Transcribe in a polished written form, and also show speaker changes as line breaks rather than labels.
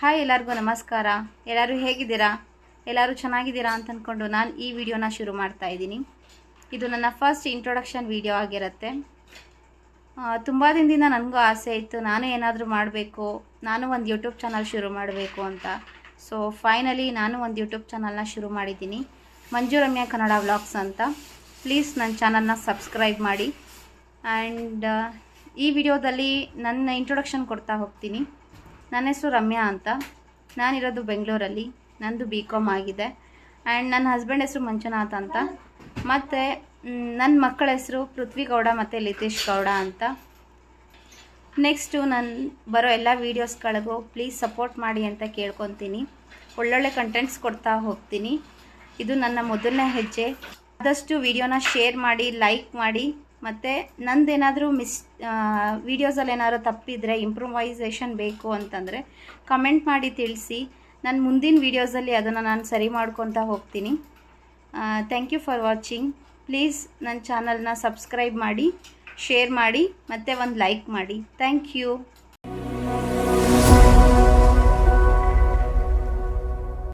Hi ಎಲ್ಲರಿಗೂ ನಮಸ್ಕಾರ. ಎಲ್ಲರೂ ಹೇಗಿದ್ದೀರಾ? ಎಲ್ಲರೂ ಚೆನ್ನಾಗಿದ್ದೀರಾ ಅಂತ ಅಂದ್ಕೊಂಡು ನಾನು ಈ ವಿಡಿಯೋನ ಶುರು ಮಾಡ್ತಾ ಇದ್ದೀನಿ. ಇದು ನನ್ನ ಫಸ್ಟ್ ಇಂಟ್ರೊಡಕ್ಷನ್ ವಿಡಿಯೋ ಆಗಿರುತ್ತೆ. ತುಂಬ ದಿನದಿಂದ ನನಗೂ ಆಸೆ ಇತ್ತು, ನಾನು ಏನಾದರೂ ಮಾಡಬೇಕು, ನಾನು ಒಂದು ಯೂಟ್ಯೂಬ್ ಚಾನಲ್ ಶುರು ಮಾಡಬೇಕು ಅಂತ. ಸೊ ಫೈನಲಿ ನಾನು ಒಂದು ಯೂಟ್ಯೂಬ್ ಚಾನಲ್ನ ಶುರು ಮಾಡಿದ್ದೀನಿ, ಮಂಜು ರಮ್ಯಾ ಕನ್ನಡ ವ್ಲಾಗ್ಸ್ ಅಂತ. ಪ್ಲೀಸ್ ನನ್ನ ಚಾನಲ್ನ ಸಬ್ಸ್ಕ್ರೈಬ್ ಮಾಡಿ. ಆ್ಯಂಡ್ ಈ ವಿಡಿಯೋದಲ್ಲಿ ನನ್ನ ಇಂಟ್ರೊಡಕ್ಷನ್ ಕೊಡ್ತಾ ಹೋಗ್ತೀನಿ. ನನ್ನ ಹೆಸರು ರಮ್ಯಾ ಅಂತ, ನಾನಿರೋದು ಬೆಂಗಳೂರಲ್ಲಿ, ನಂದು BCom ಆಗಿದೆ. ಆ್ಯಂಡ್ ನನ್ನ ಹಸ್ಬೆಂಡ್ ಹೆಸರು ಮಂಜುನಾಥ್ ಅಂತ, ಮತ್ತು ನನ್ನ ಮಕ್ಕಳ ಹೆಸರು ಪೃಥ್ವಿ ಗೌಡ ಮತ್ತು ಲಿತೇಶ್ ಗೌಡ ಅಂತ. ನೆಕ್ಸ್ಟು ನಾನು ಬರೋ ಎಲ್ಲ ವೀಡಿಯೋಸ್ಗಳಿಗೂ ಪ್ಲೀಸ್ ಸಪೋರ್ಟ್ ಮಾಡಿ ಅಂತ ಕೇಳ್ಕೊತೀನಿ. ಒಳ್ಳೊಳ್ಳೆ ಕಂಟೆಂಟ್ಸ್ ಕೊಡ್ತಾ ಹೋಗ್ತೀನಿ. ಇದು ನನ್ನ ಮೊದಲನೇ ಹೆಜ್ಜೆ. ಆದಷ್ಟು ವಿಡಿಯೋನ ಶೇರ್ ಮಾಡಿ, ಲೈಕ್ ಮಾಡಿ, ಮತ್ತು ನಂದೇನಾದರೂ ವೀಡಿಯೋಸಲ್ಲಿ ಏನಾದರೂ ತಪ್ಪಿದರೆ, ಇಂಪ್ರೂವೈಸೇಷನ್ ಬೇಕು ಅಂತಂದರೆ ಕಮೆಂಟ್ ಮಾಡಿ ತಿಳಿಸಿ. ನನ್ನ ಮುಂದಿನ ವೀಡಿಯೋಸಲ್ಲಿ ಅದನ್ನು ನಾನು ಸರಿ ಮಾಡ್ಕೊತಾ ಹೋಗ್ತೀನಿ. Thank you for watching. Please ನನ್ನ ಚಾನಲ್ನ ಸಬ್ಸ್ಕ್ರೈಬ್ ಮಾಡಿ, ಶೇರ್ ಮಾಡಿ, ಮತ್ತು ಒಂದು ಲೈಕ್ ಮಾಡಿ. Thank you.